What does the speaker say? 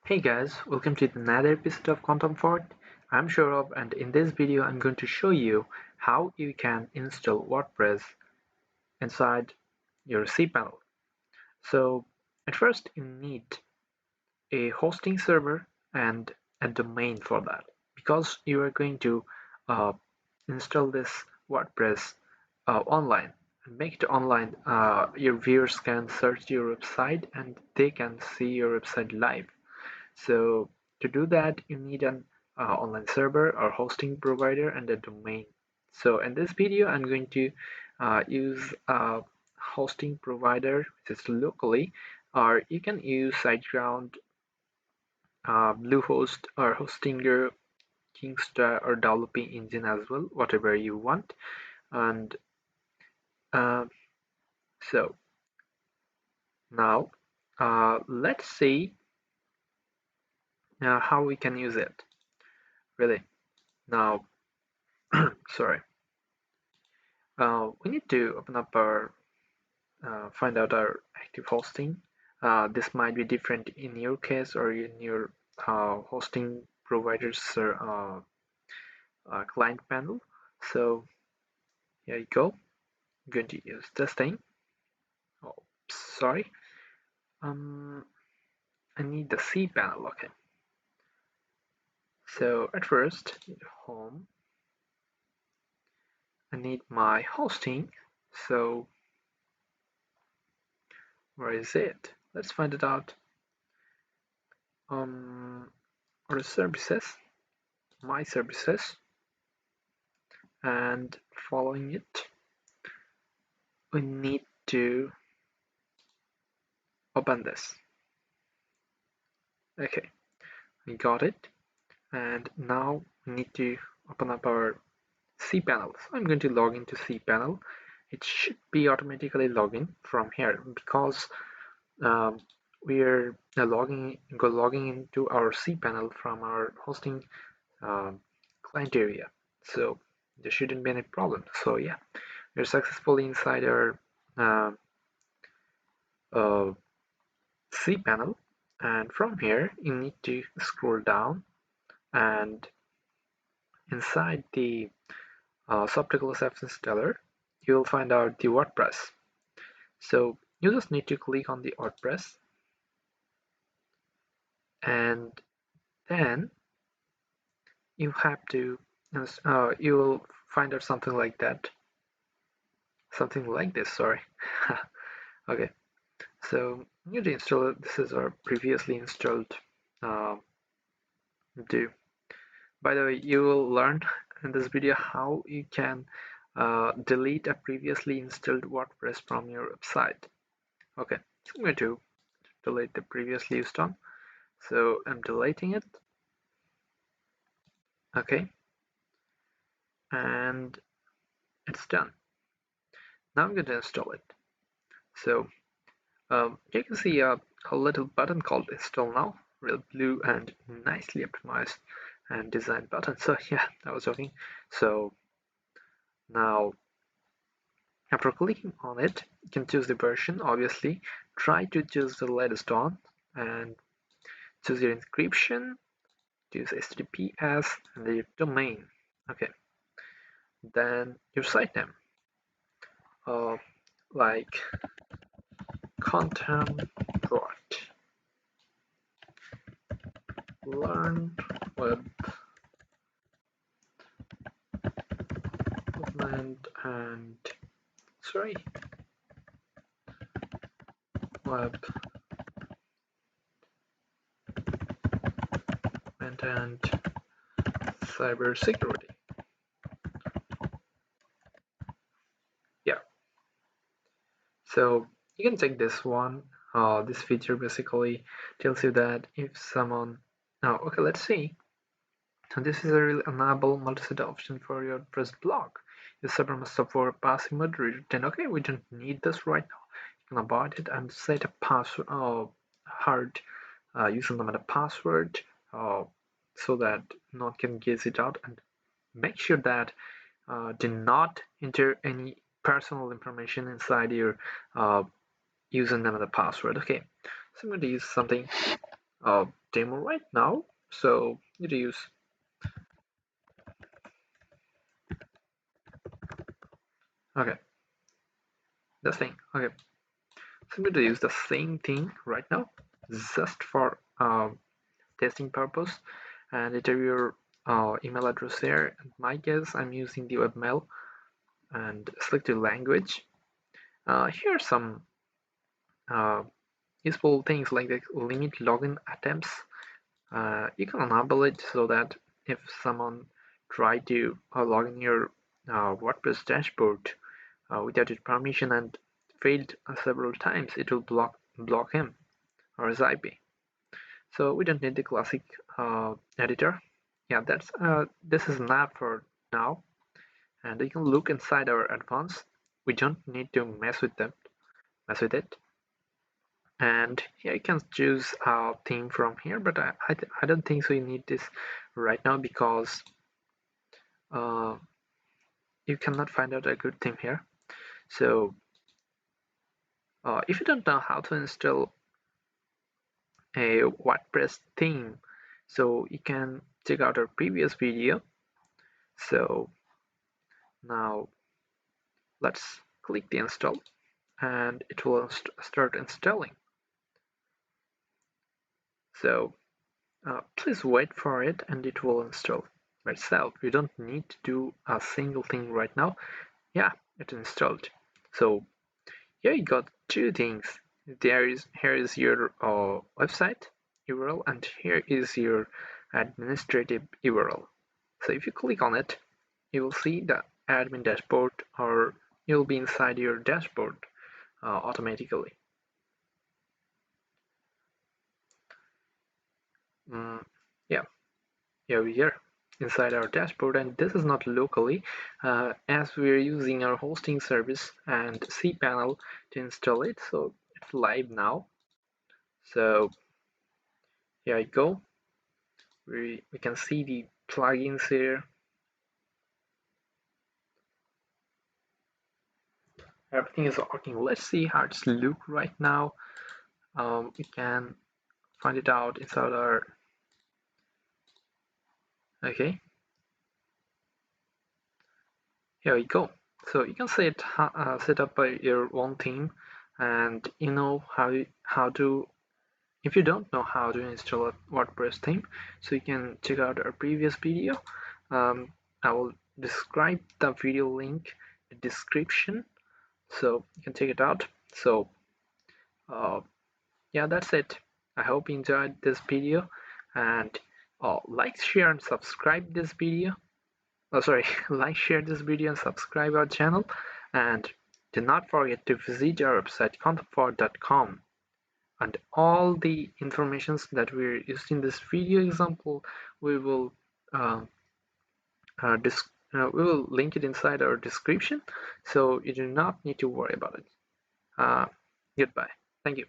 Hey guys, welcome to another episode of Quantum Forte. I'm Saurabh and in this video I'm going to show you how you can install WordPress inside your cPanel. So at first you need a hosting server and a domain for that because you are going to uh, install this WordPress online and make it online. Your viewers can search your website and they can see your website live. So to do that, you need an online server or hosting provider and a domain. So in this video, I'm going to use a hosting provider which is locally, or you can use SiteGround, Bluehost, or Hostinger, Kingstar, or developing engine as well, whatever you want. And uh, so now let's see how we can use it. Really, now, sorry. We need to open up our find out our active hosting. This might be different in your case or in your hosting provider's client panel. So here you go. I'm going to use this thing. Oh, sorry. Um, I need the cPanel. Okay. So at first, home. I need my hosting. So where is it? Let's find it out. Or services, my services, and following it, we need to open this. Okay, we got it. And now we need to open up our cPanel. So I'm going to log into cPanel. It should be automatically login from here because we're logging into our cPanel from our hosting client area. So there shouldn't be any problem. So yeah, we're successfully inside our uh, uh, cPanel, and from here you need to scroll down, and inside the Subtitles Apps Installer you will find out the WordPress. So you just need to click on the WordPress, and then you have to you will find out something like that, something like this, sorry. Okay, so you need to install it. This is our previously installed uh, do. By the way, you will learn in this video how you can delete a previously installed WordPress from your website. Okay, so I'm going to delete the previously used one. So I'm deleting it. Okay, and it's done. Now I'm going to install it. So you can see a little button called Install Now, real blue and nicely optimized and designed button. So yeah, I was joking. So now after clicking on it, you can choose the version. Obviously, try to choose the latest one and choose your encryption, choose HTTPS and the domain. Okay, then your site name, uh, like content dot learn web development and sorry web and cybersecurity. Yeah, so you can take this one. This feature basically tells you that if someone okay, let's see. So this is a really enable multi-site option for your WordPress blog. Your server must support passive mode return. Okay, we don't need this right now. You can avoid it and set a password hard username and a password so that no one can guess it out, and make sure that do not enter any personal information inside your username and the password. Okay, so I'm going to use something demo right now. So you need to use okay this thing. Okay, so I'm going to use the same thing right now, just for testing purpose, and enter your email address there. In my case, I'm using the webmail, and select the language. Here are some uh, useful things like the limit login attempts. You can enable it so that if someone try to log in your WordPress dashboard without your permission and failed several times, it will block him or his IP. So we don't need the classic editor. Yeah, that's this is enough for now, and you can look inside our advanced. We don't need to mess with it. And here you can choose a theme from here, but I don't think so you need this right now, because uh, you cannot find out a good theme here. So if you don't know how to install a WordPress theme, so you can check out our previous video. So now let's click the install, and it will start installing. So please wait for it, and it will install by itself. You don't need to do a single thing right now. Yeah, it's installed. So here you got two things. Here is your website URL, and here is your administrative URL. So if you click on it, you will see the admin dashboard, or you'll be inside your dashboard automatically. Yeah, here we are inside our dashboard, and this is not locally, as we're using our hosting service and cPanel to install it, so it's live now. So here I go. We can see the plugins here. Everything is working. Let's see how it's look right now. We can find it out inside our okay. Here we go. So you can set up your own theme, and you know how to. If you don't know how to install a WordPress theme, so you can check out our previous video. I will describe the video link in the description, so you can check it out. So uh, yeah, that's it. I hope you enjoyed this video, and like, share, and subscribe this video. Oh, sorry, like, share this video, and subscribe our channel, and do not forget to visit our website contentforte.com. And all the informations that we're used in this video example, we will uh, we will link it inside our description, so you do not need to worry about it. Uh, Goodbye. Thank you.